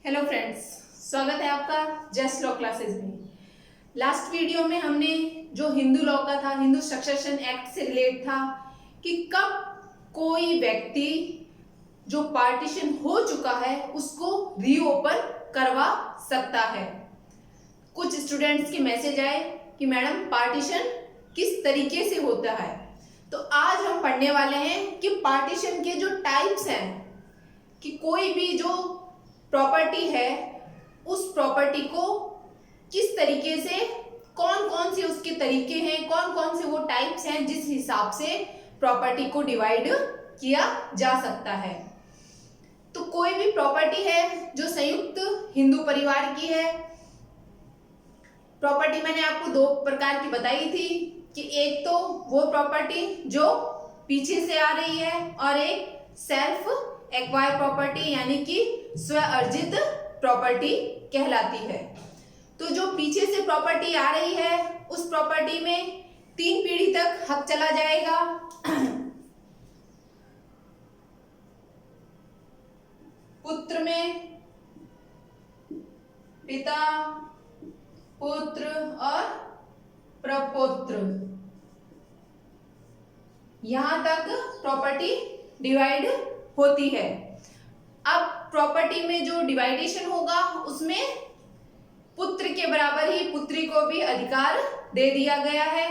Hello friends, स्वागत है आपका जस्ट लॉ क्लासेस में। लास्ट वीडियो में हमने जो हिंदू लॉ का था, हिंदू सक्सेशन एक्ट से रिलेट था कि कब कोई व्यक्ति जो पार्टीशन हो चुका है उसको रीओपन करवा सकता है। कुछ स्टूडेंट्स के मैसेज आए कि मैडम पार्टीशन किस तरीके से होता है, तो आज हम पढ़ने वाले हैं कि पार्टीशन के जो टाइप्स हैं, कि कोई भी जो प्रॉपर्टी है उस प्रॉपर्टी को किस तरीके से, कौन कौन से उसके तरीके हैं, कौन कौन से वो टाइप्स हैं जिस हिसाब से प्रॉपर्टी को डिवाइड किया जा सकता है। तो कोई भी प्रॉपर्टी है जो संयुक्त हिंदू परिवार की है, प्रॉपर्टी मैंने आपको दो प्रकार की बताई थी कि एक तो वो प्रॉपर्टी जो पीछे से आ रही है और एक सेल्फ एक्वायर प्रॉपर्टी यानी कि स्व अर्जित प्रॉपर्टी कहलाती है। तो जो पीछे से प्रॉपर्टी आ रही है उस प्रॉपर्टी में 3 पीढ़ी तक हक चला जाएगा। पुत्र में पिता, पुत्र और प्रपौत्र, यहां तक प्रॉपर्टी डिवाइड होती है। अब प्रॉपर्टी में जो डिवाइडेशन होगा उसमें पुत्र के बराबर ही पुत्री को भी अधिकार दे दिया गया है।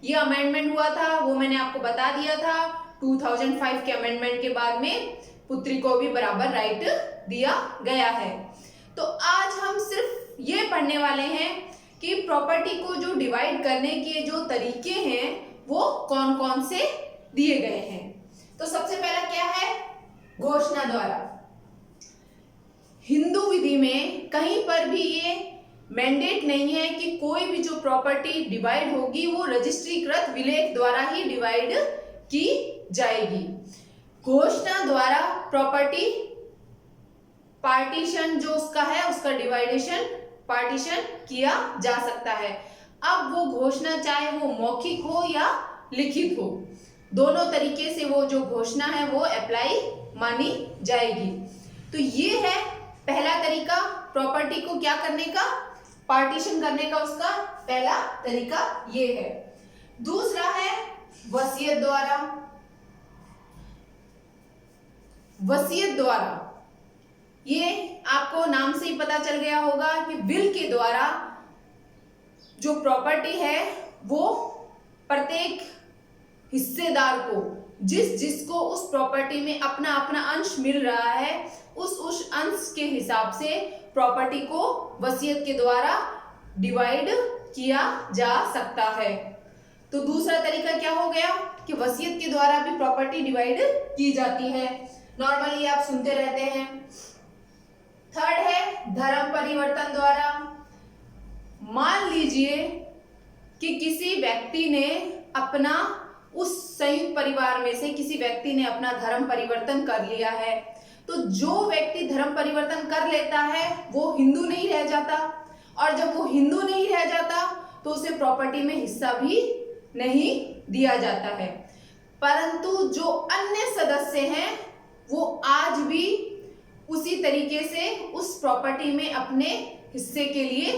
ये अमेंडमेंट हुआ था, वो मैंने आपको बता दिया था। 2005 के अमेंडमेंट के बाद में पुत्री को भी बराबर राइट दिया गया है। तो आज हम सिर्फ ये पढ़ने वाले हैं कि प्रॉपर्टी को जो डिवाइड करने के जो तरीके हैं वो कौन कौन से दिए गए हैं। तो सबसे पहला क्या है? घोषणा द्वारा। हिंदू विधि में कहीं पर भी ये मैंडेट नहीं है कि कोई भी जो प्रॉपर्टी डिवाइड होगी वो रजिस्ट्रीकृत विलेख द्वारा ही डिवाइड की जाएगी। घोषणा द्वारा प्रॉपर्टी पार्टीशन जो उसका है उसका डिवाइडेशन पार्टीशन किया जा सकता है। अब वो घोषणा चाहे वो मौखिक हो या लिखित हो, दोनों तरीके से वो जो घोषणा है वो अप्लाई मानी जाएगी। तो ये है पहला तरीका प्रॉपर्टी को क्या करने का, पार्टीशन करने का। उसका पहला तरीका ये है। दूसरा है वसीयत द्वारा। वसीयत द्वारा ये आपको नाम से ही पता चल गया होगा कि विल के द्वारा जो प्रॉपर्टी है वो प्रत्येक हिस्सेदार को जिसको उस प्रॉपर्टी में अपना अपना अंश मिल रहा है उस अंश के हिसाब से प्रॉपर्टी को वसीयत के द्वारा डिवाइड किया जा सकता है। तो दूसरा तरीका क्या हो गया कि वसीयत के द्वारा भी प्रॉपर्टी डिवाइड की जाती है। नॉर्मली आप सुनते रहते हैं। थर्ड है धर्म परिवर्तन द्वारा। मान लीजिए कि किसी व्यक्ति ने अपना, उस संयुक्त परिवार में से किसी व्यक्ति ने अपना धर्म परिवर्तन कर लिया है, तो जो व्यक्ति धर्म परिवर्तन कर लेता है वो हिंदू नहीं रह जाता, और जब वो हिंदू नहीं रह जाता तो उसे प्रॉपर्टी में हिस्सा भी नहीं दिया जाता है। परंतु जो अन्य सदस्य हैं वो आज भी उसी तरीके से उस प्रॉपर्टी में अपने हिस्से के लिए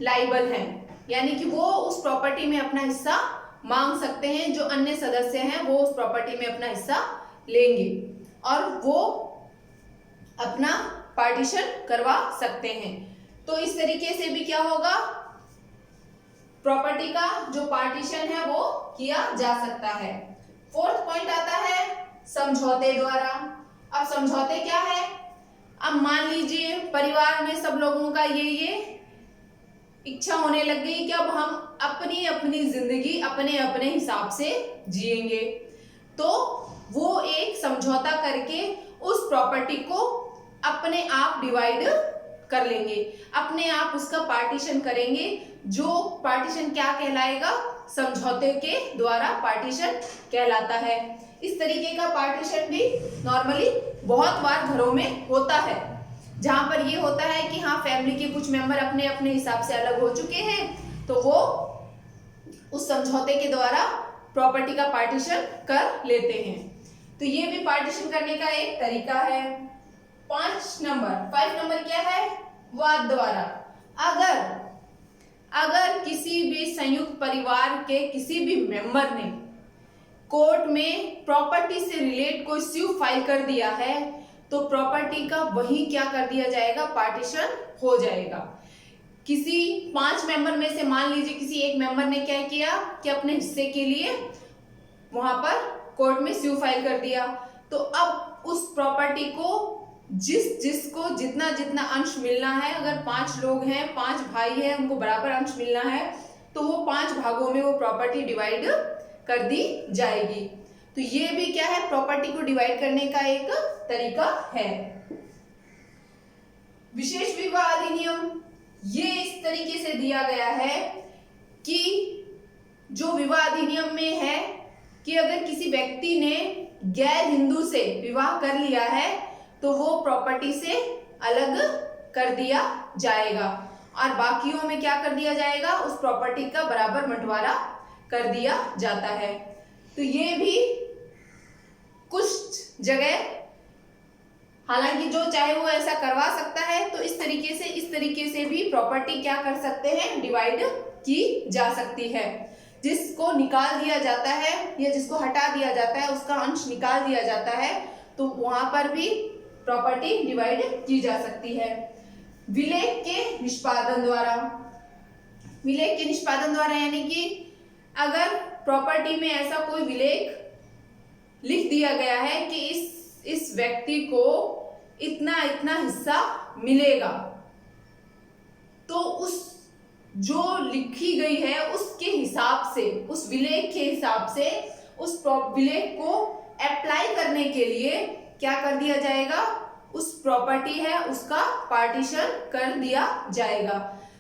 लायबल हैं, यानी कि वो उस प्रॉपर्टी में अपना हिस्सा मांग सकते हैं। जो अन्य सदस्य हैं वो उस प्रॉपर्टी में अपना हिस्सा लेंगे और वो अपना पार्टीशन करवा सकते हैं। तो इस तरीके से भी क्या होगा, प्रॉपर्टी का जो पार्टीशन है वो किया जा सकता है। फोर्थ पॉइंट आता है समझौते द्वारा। अब समझौते क्या है? अब मान लीजिए परिवार में सब लोगों का ये इच्छा होने लग गई कि अब हम अपनी अपनी जिंदगी अपने अपने हिसाब से जिएंगे, तो वो एक समझौता करके उस प्रॉपर्टी को अपने आप डिवाइड कर लेंगे, अपने आप उसका पार्टीशन करेंगे। जो पार्टीशन क्या कहलाएगा? समझौते के द्वारा पार्टीशन कहलाता है। इस तरीके का पार्टीशन भी नॉर्मली बहुत बार घरों में होता है, जहां पर ये होता है कि हाँ फैमिली के कुछ मेंबर अपने अपने हिसाब से अलग हो चुके हैं, तो वो उस समझौते के द्वारा प्रॉपर्टी का पार्टीशन कर लेते हैं। तो ये भी पार्टीशन करने का एक तरीका है। 5 नंबर क्या है? वाद द्वारा। अगर किसी भी संयुक्त परिवार के किसी भी मेंबर ने कोर्ट में प्रॉपर्टी से रिलेट कोई स्यूट फाइल कर दिया है तो प्रॉपर्टी का वही क्या कर दिया जाएगा? पार्टीशन हो जाएगा। किसी 5 मेंबर में से मान लीजिए किसी एक मेंबर ने क्या किया कि अपने हिस्से के लिए वहां पर कोर्ट में स्यू फाइल कर दिया, तो अब उस प्रॉपर्टी को जिसको जितना जितना अंश मिलना है, अगर 5 लोग हैं, 5 भाई हैं, उनको बराबर अंश मिलना है, तो वो 5 भागों में वो प्रॉपर्टी डिवाइड कर दी जाएगी। तो ये भी क्या है? प्रॉपर्टी को डिवाइड करने का एक तरीका है। विशेष विवाह अधिनियम ये इस तरीके से दिया गया है कि जो विवाह अधिनियम में है कि अगर किसी व्यक्ति ने गैर हिंदू से विवाह कर लिया है तो वो प्रॉपर्टी से अलग कर दिया जाएगा और बाकियों में क्या कर दिया जाएगा? उस प्रॉपर्टी का बराबर बंटवारा कर दिया जाता है। तो ये भी कुछ जगह, हालांकि जो चाहे वो ऐसा करवा सकता है, तो इस तरीके से भी प्रॉपर्टी क्या कर सकते हैं? डिवाइड की जा सकती है। जिसको निकाल दिया जाता है या जिसको हटा दिया जाता है, उसका अंश निकाल दिया जाता है, तो वहां पर भी प्रॉपर्टी डिवाइड की जा सकती है। विलेख के निष्पादन द्वारा यानी कि अगर प्रॉपर्टी में ऐसा कोई विलेख लिख दिया गया है कि इस व्यक्ति को इतना इतना हिस्सा मिलेगा, तो उस जो लिखी गई है उसके हिसाब से, उस विलेख के हिसाब से उस विलेख को अप्लाई करने के लिए क्या कर दिया जाएगा? उस प्रॉपर्टी है उसका पार्टीशन कर दिया जाएगा।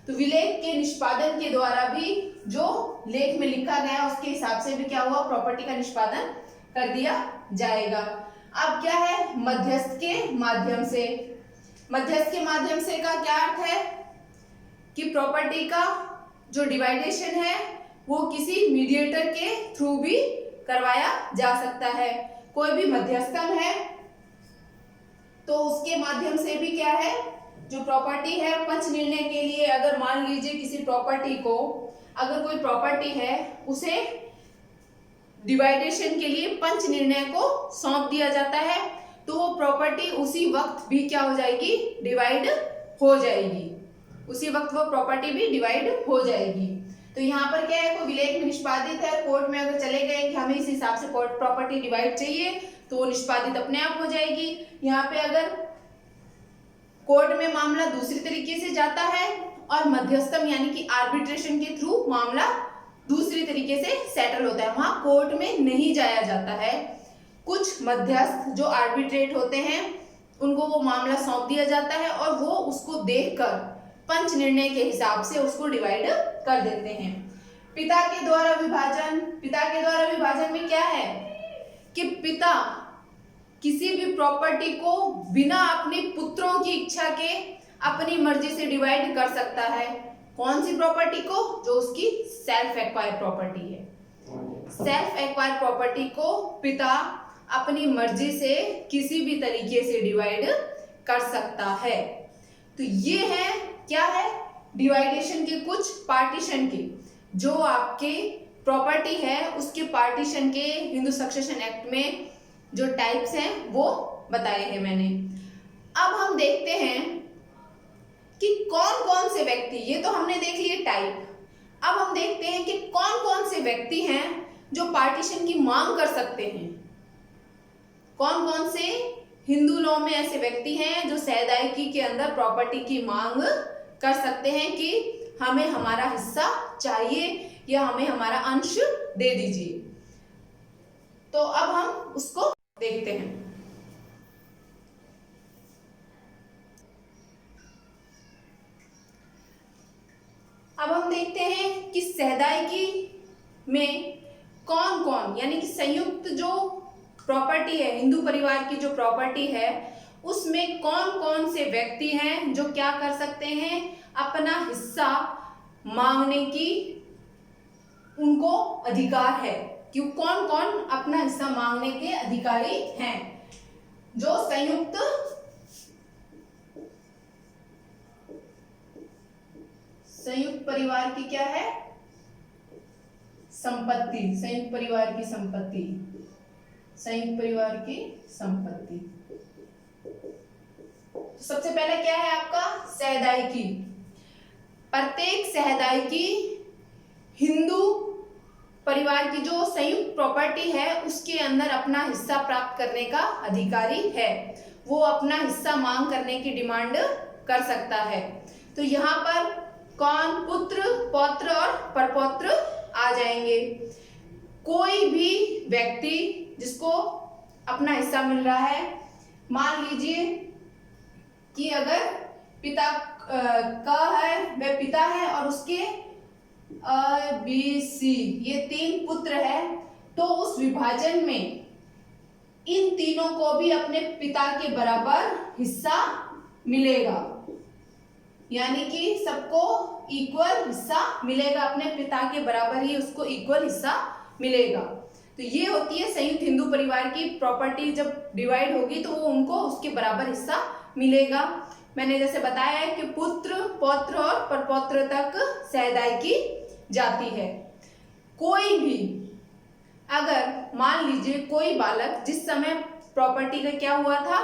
तो विलेख के निष्पादन के द्वारा भी जो लेख में लिखा गया उसके हिसाब से भी क्या हुआ? प्रॉपर्टी का निष्पादन कर दिया जाएगा। अब क्या है? मध्यस्थ के माध्यम से। मध्यस्थ के माध्यम से का क्या अर्थ है कि प्रॉपर्टी का जो डिवाइडेशन है वो किसी मीडिएटर के थ्रू भी करवाया जा सकता है। कोई भी मध्यस्थम है तो उसके माध्यम से भी क्या है? जो प्रॉपर्टी है पंच निर्णय के लिए, अगर मान लीजिए किसी प्रॉपर्टी को, अगर कोई प्रॉपर्टी है उसे डिवाइडेशन के लिए पंच निर्णय को सौंप दिया जाता है, तो वो प्रॉपर्टी उसी वक्त भी क्या हो जाएगी? डिवाइड हो जाएगी। उसी वक्त वो प्रॉपर्टी भी डिवाइड हो जाएगी। तो यहाँ पर क्या है? कोई विलेख में निष्पादित है, कोर्ट में अगर चले गए कि हमें इस हिसाब से प्रॉपर्टी डिवाइड चाहिए, तो वो निष्पादित अपने आप हो जाएगी। यहाँ पे अगर कोर्ट में मामला दूसरी तरीके से जाता है और मध्यस्थम यानी कि आर्बिट्रेशन के थ्रू मामला दूसरी तरीके से सेटल होता है, वहां कोर्ट में नहीं जाया जाता है। कुछ मध्यस्थ जो आर्बिट्रेट होते हैं उनको वो मामला सौंप दिया जाता है और वो उसको देखकर पंच निर्णय के हिसाब से उसको डिवाइड कर देते हैं। पिता के द्वारा विभाजन में क्या है कि पिता किसी भी प्रॉपर्टी को बिना अपने पुत्रों की इच्छा के अपनी मर्जी से डिवाइड कर सकता है। कौन सी प्रॉपर्टी को? जो उसकी सेल्फ एक्वायर प्रॉपर्टी है। सेल्फ एक्वायर प्रॉपर्टी को पिता अपनी मर्जी से किसी भी तरीके से डिवाइड कर सकता है। तो ये है क्या है? डिवाइडेशन के कुछ पार्टीशन के, जो आपके प्रॉपर्टी है उसके पार्टीशन के हिंदू सक्सेशन एक्ट में जो टाइप्स हैं वो बताए हैं मैंने। अब हम देखते हैं कि कौन कौन से व्यक्ति, ये तो हमने देख लिए टाइप, अब हम देखते हैं कि कौन कौन से व्यक्ति हैं जो पार्टीशन की मांग कर सकते हैं। कौन कौन से हिंदू लॉ में ऐसे व्यक्ति हैं जो सहदायिकी के अंदर प्रॉपर्टी की मांग कर सकते हैं कि हमें हमारा हिस्सा चाहिए या हमें हमारा अंश दे दीजिए। तो अब हम उसको देखते हैं। अब हम देखते हैं कि सहदायिकी में कौन कौन, यानी कि संयुक्त जो प्रॉपर्टी है, हिंदू परिवार की जो प्रॉपर्टी है, उसमें कौन कौन से व्यक्ति हैं जो क्या कर सकते हैं? अपना हिस्सा मांगने की उनको अधिकार है। कि कौन कौन अपना हिस्सा मांगने के अधिकारी हैं? जो संयुक्त संयुक्त परिवार की क्या है? संपत्ति। संयुक्त परिवार की संपत्ति। संयुक्त परिवार की संपत्ति। तो सबसे पहले क्या है आपका? सहदायिकी। प्रत्येक सहदायिकी हिंदू परिवार की जो संयुक्त प्रॉपर्टी है उसके अंदर अपना हिस्सा प्राप्त करने का अधिकारी है। वो अपना हिस्सा मांग करने की डिमांड कर सकता है। तो यहाँ पर कौन? पुत्र, पौत्र और परपौत्र आ जाएंगे। कोई भी व्यक्ति जिसको अपना हिस्सा मिल रहा है, मान लीजिए कि अगर पिता का है, वह पिता है और उसके ABC ये 3 पुत्र है, तो उस विभाजन में इन तीनों को भी अपने पिता के बराबर हिस्सा मिलेगा, यानी कि सबको इक्वल हिस्सा मिलेगा, अपने पिता के बराबर ही उसको इक्वल हिस्सा मिलेगा। तो ये होती है संयुक्त हिंदू परिवार की प्रॉपर्टी। जब डिवाइड होगी तो वो उनको उसके बराबर हिस्सा मिलेगा। मैंने जैसे बताया है कि पुत्र, पौत्र और परपौत्र तक सहदायिकी जाती है। कोई भी अगर मान लीजिए कोई बालक जिस समय प्रॉपर्टी का क्या हुआ था,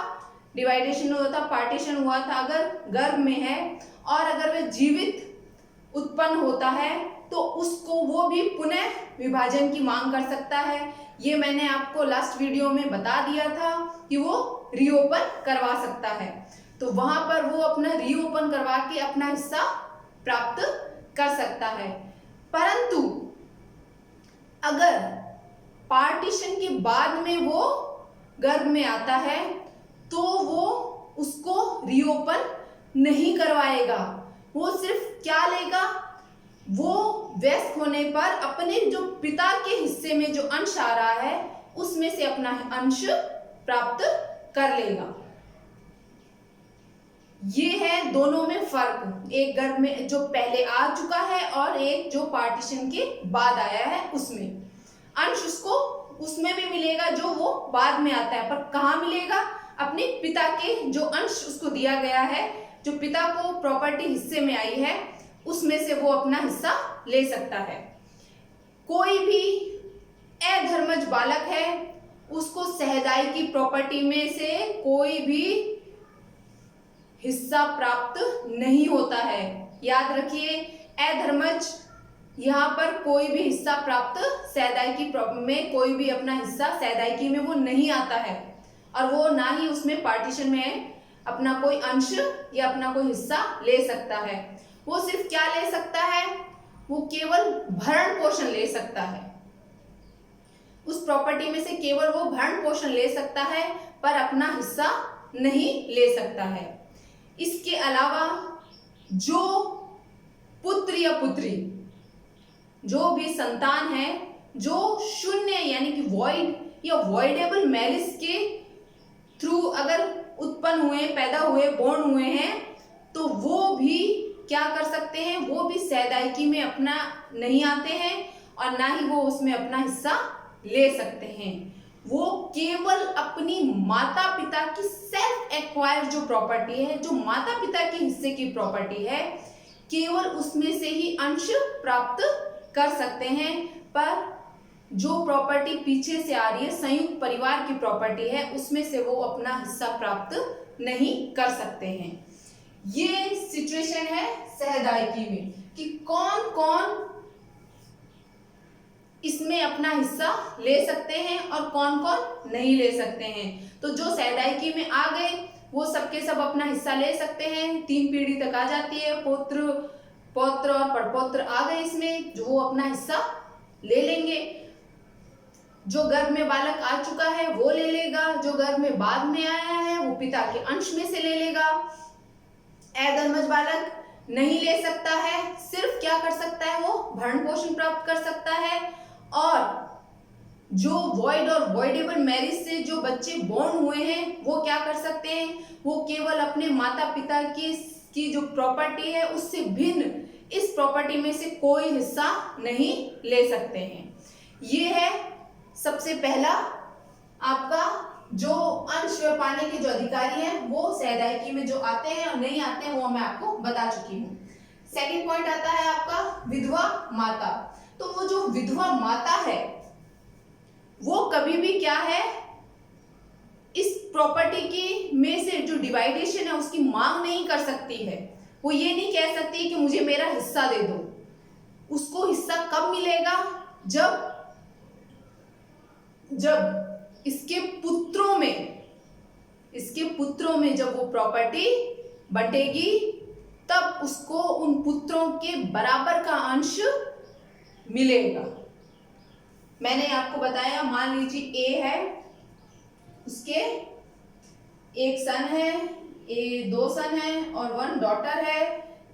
डिवाइडेशन हुआ था, पार्टीशन हुआ था, अगर गर्भ में है और अगर वह जीवित उत्पन्न होता है तो उसको वो भी पुनः विभाजन की मांग कर सकता है। ये मैंने आपको लास्ट वीडियो में बता दिया था कि वो रीओपन करवा सकता है। तो वहां पर वो अपना रीओपन करवा के अपना हिस्सा प्राप्त कर सकता है। परंतु अगर पार्टीशन के बाद में वो गर्भ में आता है तो वो उसको रीओपन नहीं करवाएगा। वो सिर्फ क्या लेगा? वो वयस्क होने पर अपने जो पिता के हिस्से में जो अंश आ रहा है उसमें से अपना अंश प्राप्त कर लेगा। ये है दोनों में फर्क, एक गर्भ में जो पहले आ चुका है और एक जो पार्टीशन के बाद आया है उसमें अंश उसको उसमें भी मिलेगा जो वो बाद में आता है। पर कहाँ मिलेगा? अपने पिता के जो अंश उसको दिया गया है, जो पिता को प्रॉपर्टी हिस्से में आई है उसमें से वो अपना हिस्सा ले सकता है। कोई भी अधर्मज बालक है उसको सहदायिकी प्रॉपर्टी में से कोई भी हिस्सा प्राप्त नहीं होता है। याद रखिए, अधर्मज यहाँ पर कोई भी हिस्सा प्राप्त सहदायिकी में कोई भी अपना हिस्सा सहदायिकी में वो नहीं आता है और वो ना ही उसमें पार्टीशन में अपना कोई अंश या अपना कोई हिस्सा ले सकता है। वो सिर्फ क्या ले सकता है? वो केवल भरण पोषण ले सकता है। उस प्रॉपर्टी में से केवल वो भरण पोषण ले सकता है पर अपना हिस्सा नहीं ले सकता है। इसके अलावा जो पुत्र या पुत्री, जो भी संतान है जो शून्य यानी कि वॉइड या वॉइडेबल मैरिज के थ्रू अगर उत्पन्न हुए, पैदा हुए, बोर्न हुए हैं, तो वो भी क्या कर सकते हैं? वो भी सहदायिकी में अपना नहीं आते हैं और ना ही वो उसमें अपना हिस्सा ले सकते हैं। वो केवल अपनी माता पिता की सेल्फ एक्वायर जो प्रॉपर्टी है, जो माता पिता के हिस्से की प्रॉपर्टी है, केवल उसमें से ही अंश प्राप्त कर सकते हैं। पर जो प्रॉपर्टी पीछे से आ रही है, संयुक्त परिवार की प्रॉपर्टी है, उसमें से वो अपना हिस्सा प्राप्त नहीं कर सकते हैं। ये सिचुएशन है सहदायिकी में कि कौन कौन इसमें अपना हिस्सा ले सकते हैं और कौन कौन नहीं ले सकते हैं। तो जो सहदायिकी में आ गए वो सबके सब अपना हिस्सा ले सकते हैं। 3 पीढ़ी तक आ जाती है, पुत्र, पौत्र और परपौत्र आ गए इसमें, जो वो अपना हिस्सा ले लेंगे। जो गर्भ में बालक आ चुका है वो ले लेगा, जो गर्भ में बाद में आया है वो पिता के अंश में से ले लेगा। अधर्मज बालक नहीं ले सकता है, सिर्फ क्या कर सकता है? वो भरण पोषण प्राप्त कर सकता है। और जो वॉइड और वॉइडेबल मैरिज से जो बच्चे बोर्न हुए हैं वो क्या कर सकते हैं? वो केवल अपने माता पिता की जो प्रॉपर्टी है उससे भिन्न इस प्रॉपर्टी में से कोई हिस्सा नहीं ले सकते हैं। ये है सबसे पहला आपका जो अंश पाने के जो अधिकारी हैं वो सहदायिकी में जो आते हैं और नहीं आते हैं वो मैं आपको बता चुकी हूँ। सेकंड पॉइंट आता है आपका विधवा माता। तो वो जो विधवा माता है वो कभी भी क्या है, इस प्रॉपर्टी की में से जो डिवाइडेशन है उसकी मांग नहीं कर सकती है। वो ये नहीं कह सकती कि मुझे मेरा हिस्सा दे दो। उसको हिस्सा कब मिलेगा, जब इसके पुत्रों में जब वो प्रॉपर्टी बंटेगी तब उसको उन पुत्रों के बराबर का अंश मिलेगा। मैंने आपको बताया, मान लीजिए ए है, उसके एक सन है, दो सन है और 1 डॉटर है,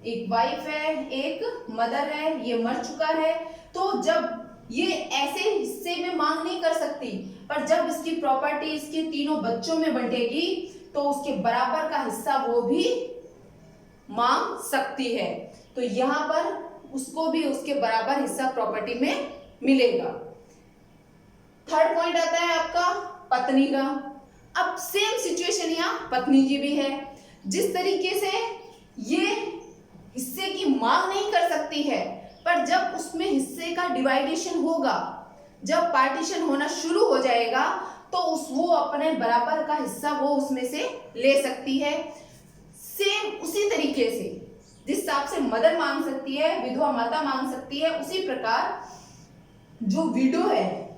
एक वाइफ है, एक मदर है, ये मर चुका है। तो जब ये ऐसे हिस्से में मांग नहीं कर सकती, पर जब इसकी प्रॉपर्टी इसके तीनों बच्चों में बंटेगी तो उसके बराबर का हिस्सा वो भी मांग सकती है। तो यहां पर उसको भी उसके बराबर हिस्सा प्रॉपर्टी में मिलेगा। थर्ड पॉइंट आता है आपका पत्नी का। अब सेम सिचुएशन यहाँ पत्नी की भी है। जिस तरीके से ये हिस्से की मांग नहीं कर सकती है, पर जब उसमें हिस्से का डिवाइडेशन होगा, जब पार्टीशन होना शुरू हो जाएगा तो वो अपने बराबर का हिस्सा वो उसमें से ले सकती है। सेम उसी तरीके से जिस हिसाब से मदर मांग सकती है, विधवा माता मांग सकती है, उसी प्रकार जो विडो है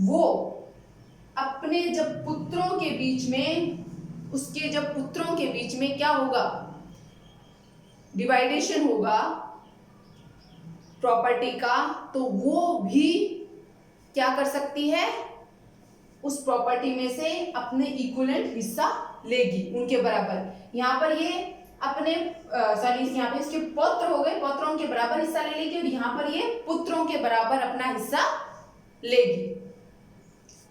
वो अपने जब पुत्रों के बीच में, उसके जब पुत्रों के बीच में क्या होगा, डिवाइडेशन होगा प्रॉपर्टी का, तो वो भी क्या कर सकती है, उस प्रॉपर्टी में से अपने इक्विवेलेंट हिस्सा लेगी, उनके बराबर। यहाँ पर ये अपने यहाँ पे इसके पौत्र हो गए, पौत्रों के बराबर हिस्सा ले लेगी, और यहाँ पर ये पुत्रों के बराबर अपना हिस्सा लेगी।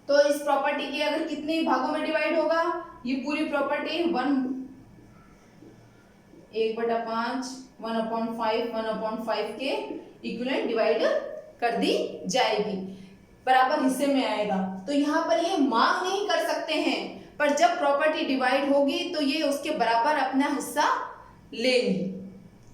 तो इस प्रॉपर्टी के अगर कितने भागों में डिवाइड होगा, ये पूरी प्रॉपर्टी 1/5, 1/5, 1/5 के इक्विवेलेंट डिवाइड कर दी जाएगी, बराबर हिस्से में आएगा। तो यहाँ पर ये मांग नहीं कर सकते हैं, पर जब प्रॉपर्टी डिवाइड होगी तो ये उसके बराबर अपना हिस्सा लेंगी।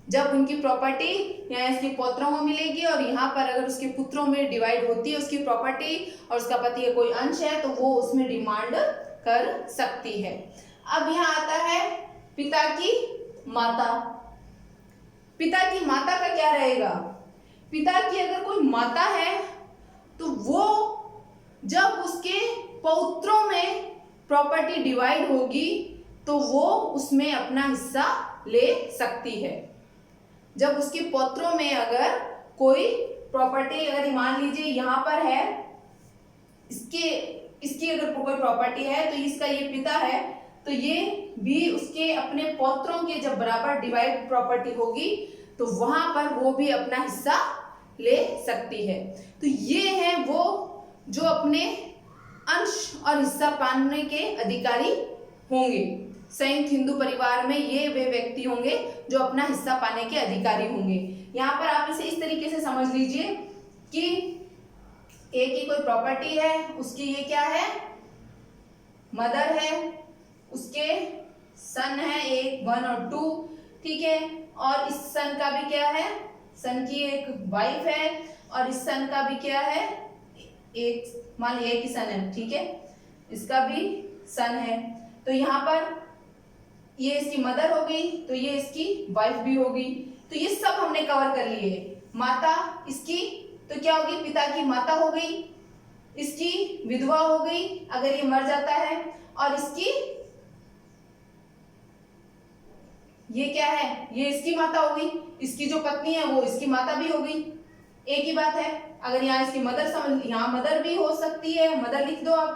जब उनकी प्रॉपर्टी यहाँ इसके पौत्रों में मिलेगी और यहाँ पर अगर उसके पुत्रों में डिवाइड होती है उसकी प्रॉपर्टी और उसका पति का कोई अंश है तो वो उसमें डिमांड कर सकती है। अब यहाँ आता है पिता की माता। पिता की माता का क्या रहेगा, पिता की अगर कोई माता है तो वो जब उसके पौत्रों में प्रॉपर्टी डिवाइड होगी तो वो उसमें अपना हिस्सा ले सकती है। जब उसके पौत्रों में अगर कोई प्रॉपर्टी, अगर मान लीजिए यहाँ पर है, इसकी अगर कोई प्रॉपर्टी है तो इसका ये पिता है, तो ये भी उसके अपने पौत्रों के जब बराबर डिवाइड प्रॉपर्टी होगी तो वहां पर वो भी अपना हिस्सा ले सकती है। तो ये है वो जो अपने अंश और हिस्सा पाने के अधिकारी होंगे। संयुक्त हिंदू परिवार में ये वे व्यक्ति होंगे जो अपना हिस्सा पाने के अधिकारी होंगे। यहाँ पर आप इसे इस तरीके से समझ लीजिए कि एक की कोई प्रॉपर्टी है, उसकी ये क्या है, मदर है, उसके सन है 1, 1 और 2, ठीक है, और इस सन का भी क्या है, सन की एक वाइफ है और इस सन का भी क्या है, एक, मान लीजिए एक ही सन है, ठीक है, इसका भी सन है। तो यहाँ पर ये इसकी मदर हो गई तो ये इसकी वाइफ भी होगी। तो ये सब हमने कवर कर लिए। माता इसकी तो क्या होगी, पिता की माता हो गई, इसकी विधवा हो गई अगर ये मर जाता है, और इसकी ये क्या है, ये इसकी माता हो गई, इसकी जो पत्नी है वो इसकी माता भी हो गई। एक ही बात है, अगर यहाँ इसकी मदर समझ, यहाँ मदर भी हो सकती है, मदर लिख दो आप,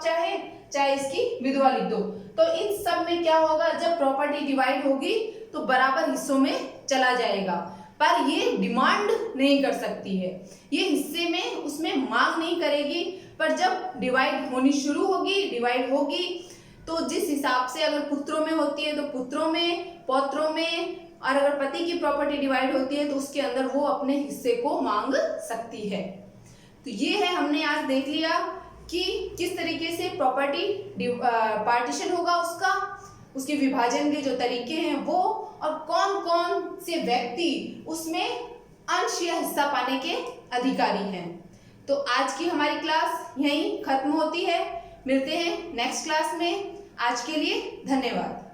चाहे इसकी विधवा लिख दो। तो इन सब में क्या होगा, जब प्रॉपर्टी डिवाइड होगी तो बराबर हिस्सों में चला जाएगा, पर ये डिमांड नहीं कर सकती है, ये हिस्से में उसमें मांग नहीं करेगी। पर जब डिवाइड होनी शुरू होगी, डिवाइड होगी, तो जिस हिसाब से अगर पुत्रों में होती है तो पुत्रों में, पौत्रों में, और अगर पति की प्रॉपर्टी डिवाइड होती है तो उसके अंदर वो अपने हिस्से को मांग सकती है। तो ये है, हमने आज देख लिया कि किस तरीके से प्रॉपर्टी पार्टीशन होगा उसका, उसके विभाजन के जो तरीके हैं वो, और कौन कौन से व्यक्ति उसमें अंश या हिस्सा पाने के अधिकारी हैं। तो आज की हमारी क्लास यहीं खत्म होती है। मिलते हैं नेक्स्ट क्लास में। आज के लिए धन्यवाद।